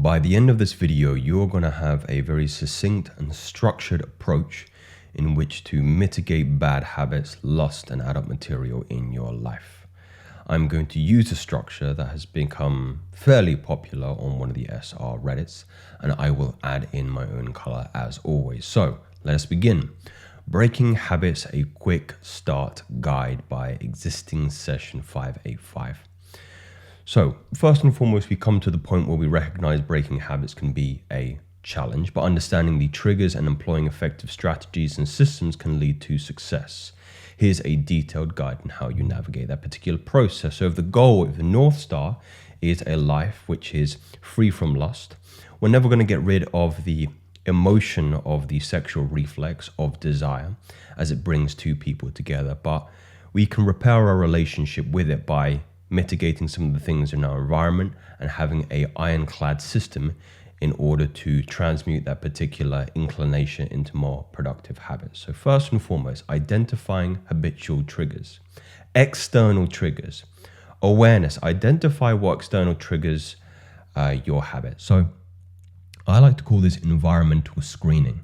By the end of this video, you're going to have a very succinct and structured approach in which to mitigate bad habits, lust, and adult material in your life. I'm going to use a structure that has become fairly popular on one of the SR Reddits, and I will add in my own color as always. So let us begin. Breaking Habits, a Quick Start Guide by Existing Session 585. So first and foremost, we come to the point where we recognize breaking habits can be a challenge, but understanding the triggers and employing effective strategies and systems can lead to success. Here's a detailed guide on how you navigate that particular process. So if the goal, if the North Star is a life which is free from lust, we're never going to get rid of the emotion of the sexual reflex of desire as it brings two people together, but we can repair our relationship with it by mitigating some of the things in our environment and having an ironclad system in order to transmute that particular inclination into more productive habits. So first and foremost, identifying habitual triggers, external triggers, awareness, identify what external triggers your habit. So I like to call this environmental screening.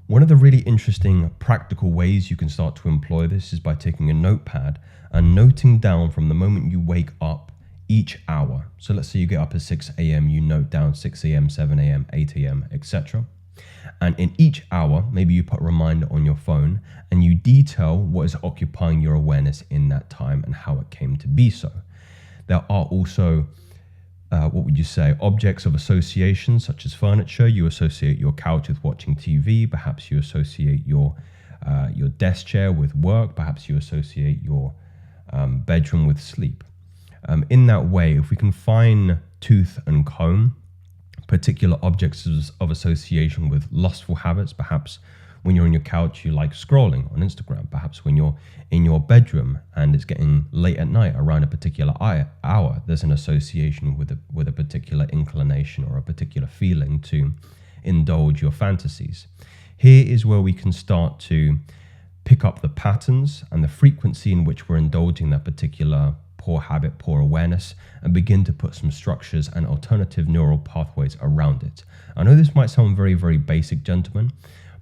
One of the really interesting practical ways you can start to employ this is by taking a notepad and noting down from the moment you wake up each hour. So let's say you get up at 6 a.m., you note down 6 a.m., 7 a.m., 8 a.m., etc. And in each hour, maybe you put a reminder on your phone and you detail what is occupying your awareness in that time and how it came to be so. There are also objects of association, such as furniture. You associate your couch with watching TV. Perhaps you associate your desk chair with work. Perhaps you associate your bedroom with sleep. In that way, if we can find tooth and comb particular objects of association with lustful habits, perhaps when you're on your couch, you like scrolling on Instagram. Perhaps when you're in your bedroom and it's getting late at night around a particular hour, there's an association with a particular inclination or a particular feeling to indulge your fantasies. Here is where we can start to pick up the patterns and the frequency in which we're indulging that particular poor habit, poor awareness, and begin to put some structures and alternative neural pathways around it. I know this might sound very, very basic, gentlemen,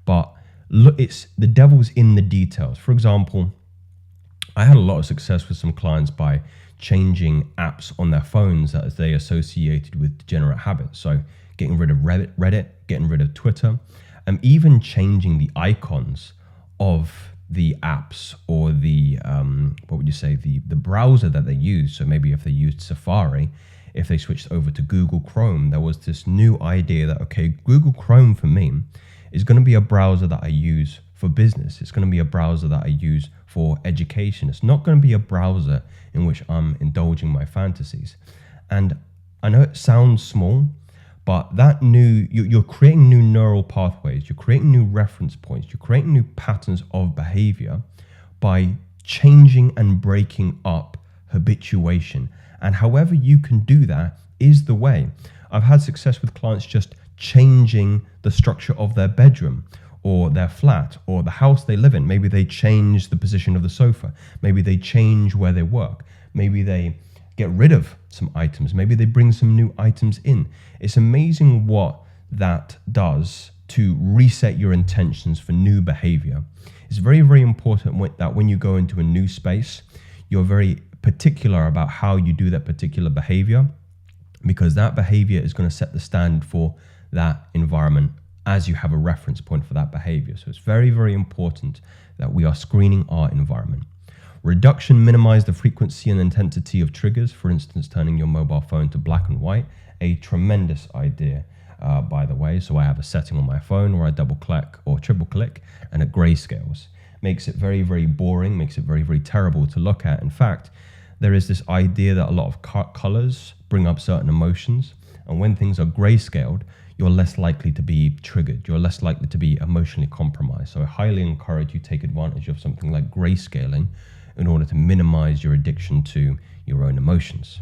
but look, it's the devil's in the details. For example, I had a lot of success with some clients by changing apps on their phones that they associated with degenerate habits. So getting rid of Reddit, getting rid of Twitter, and even changing the icons of the apps or the the browser that they use. So maybe if they used Safari, if they switched over to Google Chrome, there was this new idea that, okay, Google Chrome for me is going to be a browser that I use for business. It's going to be a browser that I use for education. It's not going to be a browser in which I'm indulging my fantasies. And I know it sounds small, but you're creating new neural pathways, you're creating new reference points, you're creating new patterns of behavior by changing and breaking up habituation. And however you can do that is the way. I've had success with clients just changing the structure of their bedroom or their flat or the house they live in. Maybe they change the position of the sofa. Maybe they change where they work. Maybe they get rid of some items. Maybe they bring some new items in. It's amazing what that does to reset your intentions for new behavior. It's very, very important that when you go into a new space, you're very particular about how you do that particular behavior, because that behavior is going to set the standard for that environment as you have a reference point for that behavior. So it's very, very important that we are screening our environment. Reduction, minimize the frequency and intensity of triggers. For instance, turning your mobile phone to black and white, a tremendous idea, by the way. So I have a setting on my phone where I double click or triple click and it grayscales. Makes it very, very boring, makes it very, very terrible to look at. In fact, there is this idea that a lot of colors bring up certain emotions. And when things are grayscaled, you're less likely to be triggered. You're less likely to be emotionally compromised. So I highly encourage you to take advantage of something like grayscaling in order to minimize your addiction to your own emotions.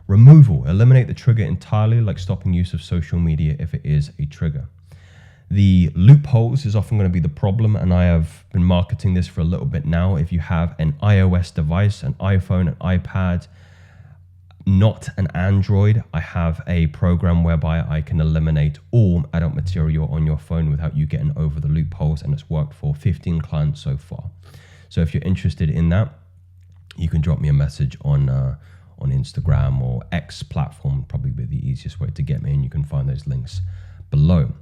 Removal, eliminate the trigger entirely, like stopping use of social media if it is a trigger. The loopholes is often going to be the problem, and I have been marketing this for a little bit now. If you have an iOS device, an iPhone, an iPad, not an Android, I have a program whereby I can eliminate all adult material on your phone without you getting over the loopholes, and it's worked for 15 clients so far. So if you're interested in that, you can drop me a message on Instagram or X platform, probably be the easiest way to get me, and you can find those links below.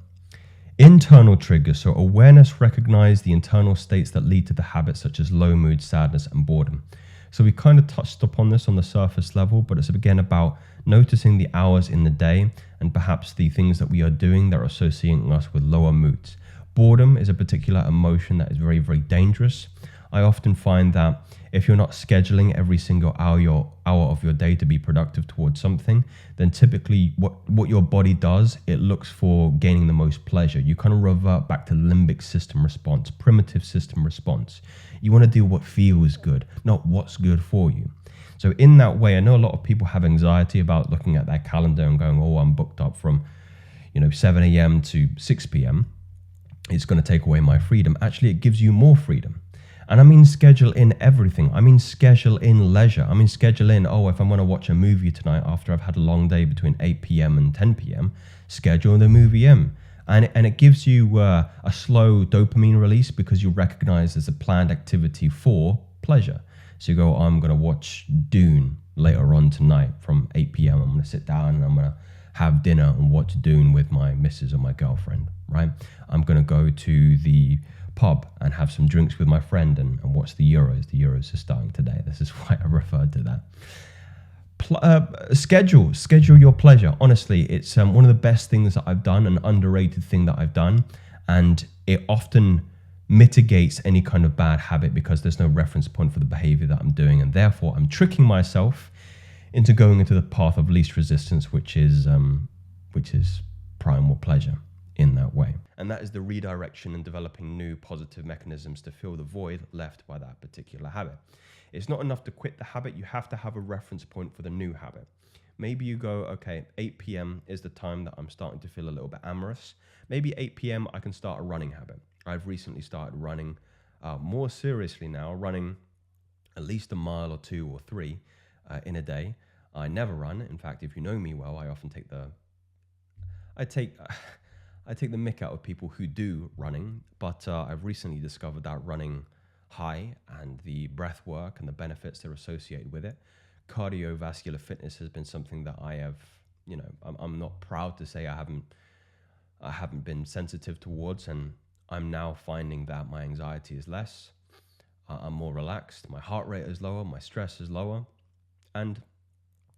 Internal triggers. So awareness, recognize the internal states that lead to the habits such as low mood, sadness, and boredom. So we kind of touched upon this on the surface level, but it's again about noticing the hours in the day and perhaps the things that we are doing that are associating us with lower moods. Boredom is a particular emotion that is very, very dangerous. I often find that if you're not scheduling every single hour of your day to be productive towards something, then typically what your body does, it looks for gaining the most pleasure. You kind of revert back to limbic system response, primitive system response. You want to do what feels good, not what's good for you. So in that way, I know a lot of people have anxiety about looking at their calendar and going, oh, I'm booked up from 7 a.m. to 6 p.m. It's going to take away my freedom. Actually, it gives you more freedom. And I mean schedule in everything. I mean schedule in leisure. I mean schedule in, if I'm going to watch a movie tonight after I've had a long day between 8 p.m. and 10 p.m., schedule the movie in. And it gives you a slow dopamine release because you recognize there's a planned activity for pleasure. So you go, I'm going to watch Dune later on tonight from 8 p.m. I'm going to sit down and I'm going to have dinner and watch Dune with my missus or my girlfriend, right? I'm going to go to the pub and have some drinks with my friend and watch the Euros. The Euros are starting today. This is why I referred to that. Schedule your pleasure. Honestly, it's one of the best things that I've done, an underrated thing that I've done, and it often mitigates any kind of bad habit because there's no reference point for the behavior that I'm doing, and therefore I'm tricking myself into going into the path of least resistance, which is primal pleasure in that way. And that is the redirection and developing new positive mechanisms to fill the void left by that particular habit. It's not enough to quit the habit. You have to have a reference point for the new habit. Maybe you go, okay, 8 p.m. is the time that I'm starting to feel a little bit amorous. Maybe 8 p.m. I can start a running habit. I've recently started running more seriously now, running at least a mile or 2 or 3 in a day. I never run. In fact, if you know me well, I often take the mick out of people who do running, but I've recently discovered that running high and the breath work and the benefits that are associated with it. Cardiovascular fitness has been something that I have, I'm not proud to say I haven't been sensitive towards, and I'm now finding that my anxiety is less, I'm more relaxed, my heart rate is lower, my stress is lower, and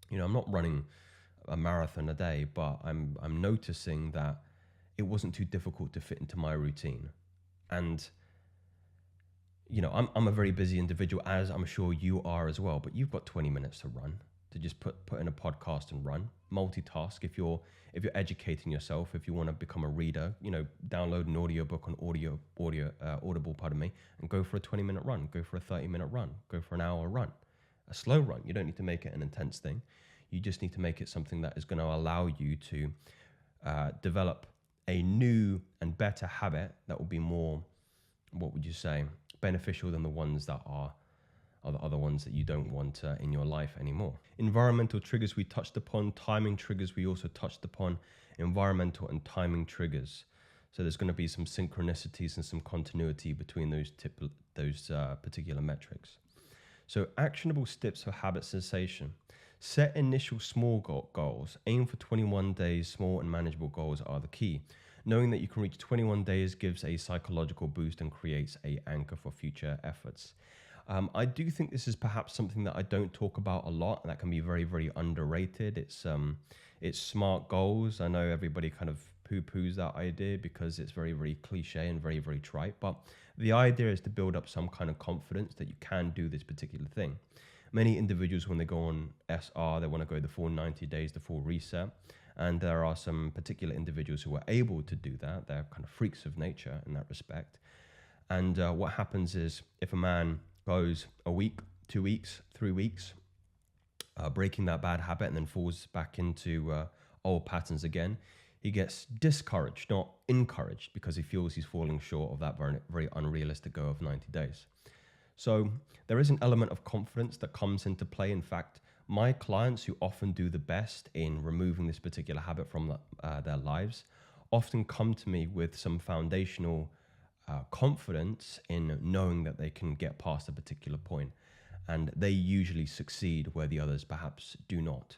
I'm not running a marathon a day, but I'm noticing that it wasn't too difficult to fit into my routine. And I'm a very busy individual, as I'm sure you are as well, but you've got 20 minutes to run, to just put in a podcast and run, multitask. If you're educating yourself, if you want to become a reader, download an audiobook on Audible, and go for a 20-minute run, go for a 30-minute run, go for an hour run, a slow run. You don't need to make it an intense thing. You just need to make it something that is going to allow you to develop a new and better habit that will be more, what would you say, beneficial than the ones that are the other ones that you don't want in your life anymore. Environmental triggers we touched upon, timing triggers we also touched upon, environmental and timing triggers. So there's going to be some synchronicities and some continuity between those particular metrics. So actionable steps for habit cessation. Set initial small goals. Aim for 21 days. Small and manageable goals are the key. Knowing that you can reach 21 days gives a psychological boost and creates an anchor for future efforts. I do think this is perhaps something that I don't talk about a lot, and that can be very, very underrated. It's SMART goals. I know everybody kind of poo-poos that idea because it's very, very cliche and very, very trite. But the idea is to build up some kind of confidence that you can do this particular thing. Many individuals, when they go on SR, they want to go the full 90 days, the full reset. And there are some particular individuals who are able to do that. They're kind of freaks of nature in that respect. And what happens is if a man goes a week, 2 weeks, 3 weeks, breaking that bad habit and then falls back into old patterns again, he gets discouraged, not encouraged, because he feels he's falling short of that very, very unrealistic goal of 90 days. So there is an element of confidence that comes into play. In fact, My clients who often do the best in removing this particular habit from their lives often come to me with some foundational confidence in knowing that they can get past a particular point, and they usually succeed where the others perhaps do not.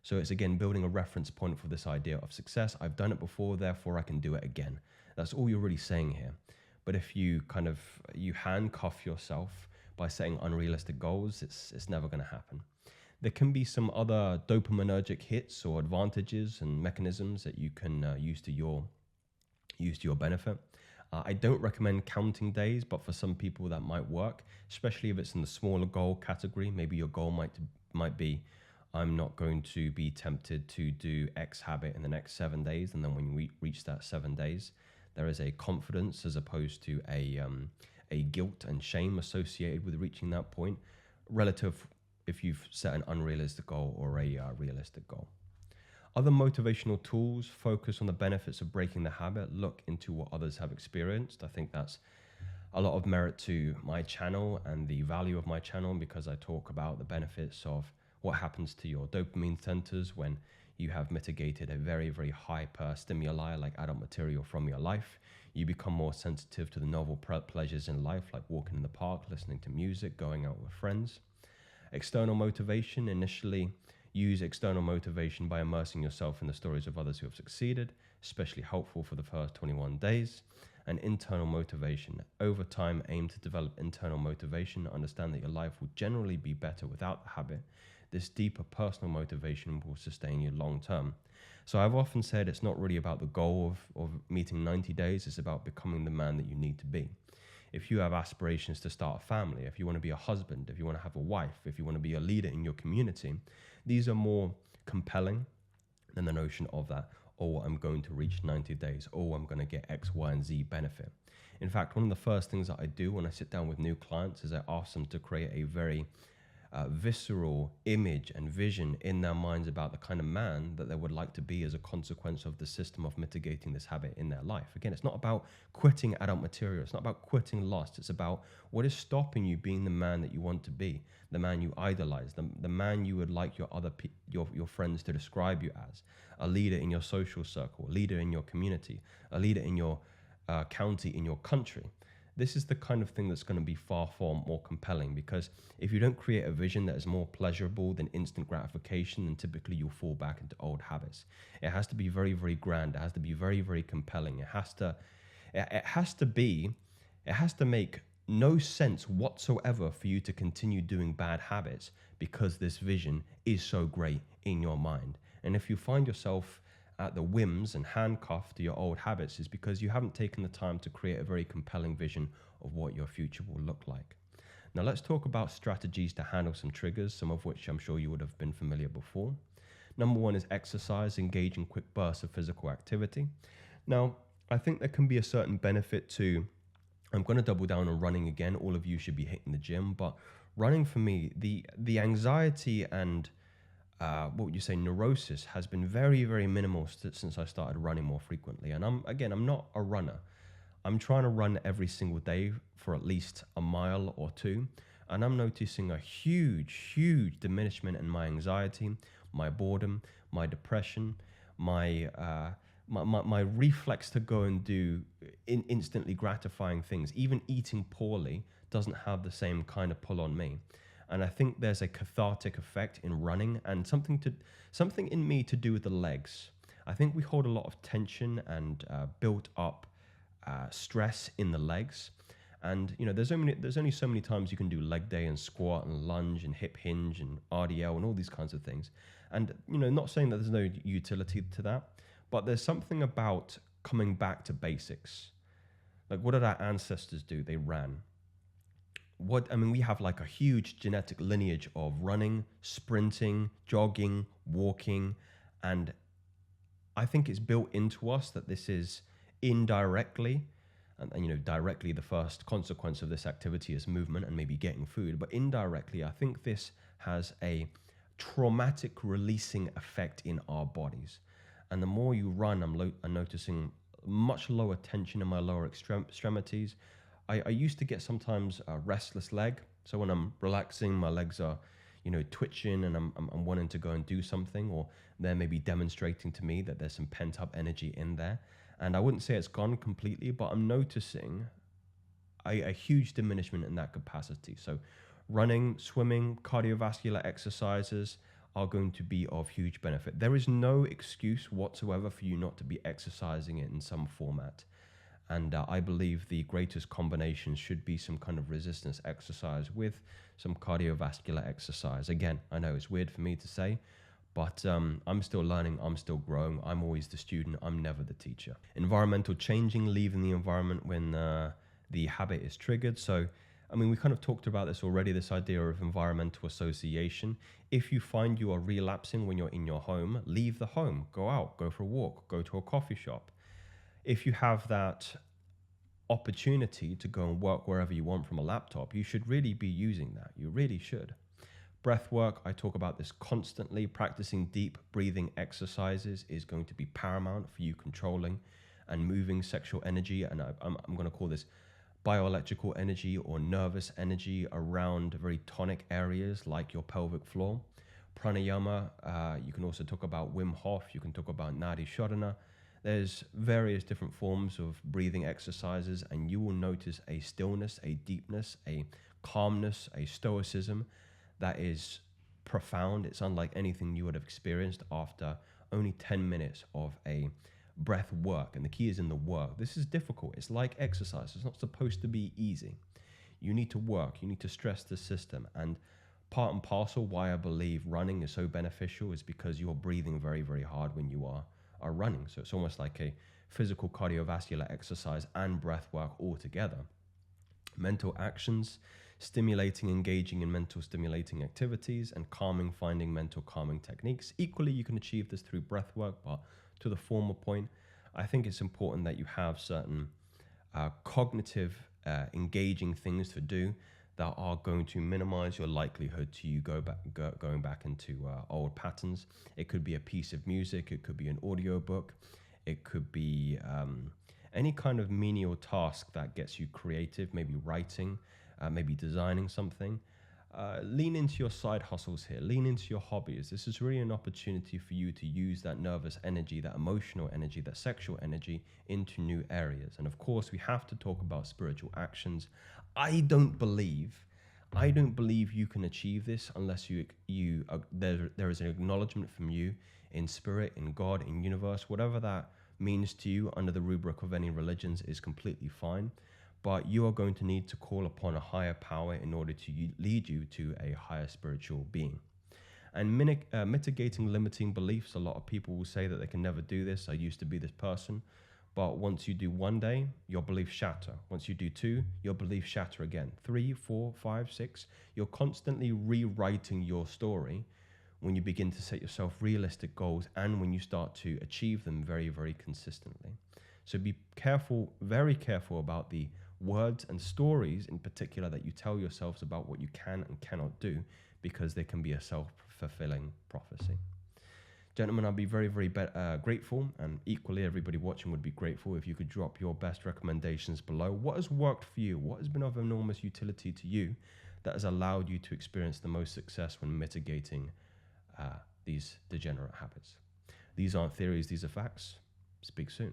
So it's again building a reference point for this idea of success. I've done it before, therefore I can do it again. That's all you're really saying here. But if you you handcuff yourself by setting unrealistic goals, it's never going to happen. There can be some other dopaminergic hits or advantages and mechanisms that you can use to your benefit. I don't recommend counting days, but for some people that might work, especially if it's in the smaller goal category. Maybe your goal might be, I'm not going to be tempted to do X habit in the next 7 days. And then when we reach that 7 days, there is a confidence as opposed to a guilt and shame associated with reaching that point, relative if you've set an unrealistic goal or a realistic goal. Other motivational tools focus on the benefits of breaking the habit, look into what others have experienced. I think that's a lot of merit to my channel and the value of my channel, because I talk about the benefits of what happens to your dopamine centers when you have mitigated a very, very hyper stimuli like adult material from your life. You become more sensitive to the novel pleasures in life, like walking in the park, listening to music, going out with friends. External motivation. Initially, use external motivation by immersing yourself in the stories of others who have succeeded, especially helpful for the first 21 days. And internal motivation. Over time, aim to develop internal motivation. Understand that your life will generally be better without the habit. This deeper personal motivation will sustain you long term. So I've often said it's not really about the goal of meeting 90 days. It's about becoming the man that you need to be. If you have aspirations to start a family, if you want to be a husband, if you want to have a wife, if you want to be a leader in your community, these are more compelling than the notion of that, oh, I'm going to reach 90 days, oh, I'm going to get X, Y, and Z benefit. In fact, one of the first things that I do when I sit down with new clients is I ask them to create a very visceral image and vision in their minds about the kind of man that they would like to be as a consequence of the system of mitigating this habit in their life. Again, it's not about quitting adult material. It's not about quitting lust. It's about what is stopping you being the man that you want to be, the man you idolize, the man you would like your friends to describe you as, a leader in your social circle, a leader in your community, a leader in your county, in your country. This is the kind of thing that's going to be far more compelling, because if you don't create a vision that is more pleasurable than instant gratification, then typically you'll fall back into old habits. It has to be very, very grand. It has to be very, very compelling. It has to make no sense whatsoever for you to continue doing bad habits, because this vision is so great in your mind. And if you find yourself at the whims and handcuffed to your old habits, is because you haven't taken the time to create a very compelling vision of what your future will look like. Now let's talk about strategies to handle some triggers, some of which I'm sure you would have been familiar before. Number one is exercise. Engage in quick bursts of physical activity. Now, I think there can be a certain benefit to, I'm going to double down on running again. All of you should be hitting the gym, but running for me, the anxiety and what would you say, neurosis has been very, very minimal since I started running more frequently. And I'm not a runner. I'm trying to run every single day for at least a mile or two. And I'm noticing a huge, huge diminishment in my anxiety, my boredom, my depression, my reflex to go and do instantly gratifying things. Even eating poorly doesn't have the same kind of pull on me. And I think there's a cathartic effect in running, and something in me to do with the legs. I think we hold a lot of tension and built up stress in the legs. And there's only so many times you can do leg day and squat and lunge and hip hinge and RDL and all these kinds of things. And not saying that there's no utility to that, but there's something about coming back to basics. Like, what did our ancestors do? They ran. We have like a huge genetic lineage of running, sprinting, jogging, walking, and I think it's built into us that this is indirectly, and directly the first consequence of this activity is movement and maybe getting food, but indirectly I think this has a traumatic releasing effect in our bodies. And the more you run, I'm noticing much lower tension in my lower extremities. I used to get sometimes a restless leg. So when I'm relaxing, my legs are, twitching and I'm wanting to go and do something, or they're maybe demonstrating to me that there's some pent up energy in there. And I wouldn't say it's gone completely, but I'm noticing a huge diminishment in that capacity. So running, swimming, cardiovascular exercises are going to be of huge benefit. There is no excuse whatsoever for you not to be exercising it in some format. And I believe the greatest combination should be some kind of resistance exercise with some cardiovascular exercise. Again, I know it's weird for me to say, but I'm still learning, I'm still growing. I'm always the student, I'm never the teacher. Environmental changing, leaving the environment when the habit is triggered. So, we kind of talked about this already, this idea of environmental association. If you find you are relapsing when you're in your home, leave the home, go out, go for a walk, go to a coffee shop. If you have that opportunity to go and work wherever you want from a laptop, you should really be using that. You really should. Breath work, I talk about this constantly. Practicing deep breathing exercises is going to be paramount for you controlling and moving sexual energy. And I'm going to call this bioelectrical energy or nervous energy around very tonic areas like your pelvic floor. Pranayama, you can also talk about Wim Hof, you can talk about Nadi Shodhana. There's various different forms of breathing exercises, and you will notice a stillness, a deepness, a calmness, a stoicism that is profound. It's unlike anything you would have experienced after only 10 minutes of a breath work. And the key is in the work. This is difficult. It's like exercise. It's not supposed to be easy. You need to work. You need to stress the system. And part and parcel why I believe running is so beneficial is because you're breathing very, very hard when you are running. So it's almost like a physical cardiovascular exercise and breath work all together. Mental actions, stimulating, engaging in mental stimulating activities, and calming, finding mental calming techniques. Equally, you can achieve this through breath work, but to the former point, I think it's important that you have certain cognitive engaging things to do that are going to minimize your likelihood to you going back into old patterns. It could be a piece of music, it could be an audio book, it could be any kind of menial task that gets you creative, maybe writing, maybe designing something. Lean into your side hustles here, lean into your hobbies. This is really an opportunity for you to use that nervous energy, that emotional energy, that sexual energy into new areas. And of course, we have to talk about spiritual actions. I don't believe you can achieve this unless there is an acknowledgement from you in spirit, in God, in universe, whatever that means to you under the rubric of any religions is completely fine. But you are going to need to call upon a higher power in order to lead you to a higher spiritual being. And mitigating limiting beliefs. A lot of people will say that they can never do this. I used to be this person. But once you do one day, your beliefs shatter. Once you do two, your beliefs shatter again. 3, 4, 5, 6. You're constantly rewriting your story when you begin to set yourself realistic goals and when you start to achieve them very, very consistently. So be careful, very careful about the words and stories in particular that you tell yourselves about what you can and cannot do, because they can be a self-fulfilling prophecy. Gentlemen, I'd be very, very grateful, and equally everybody watching would be grateful if you could drop your best recommendations below. What has worked for you? What has been of enormous utility to you that has allowed you to experience the most success when mitigating these degenerate habits? These aren't theories, these are facts. Speak soon.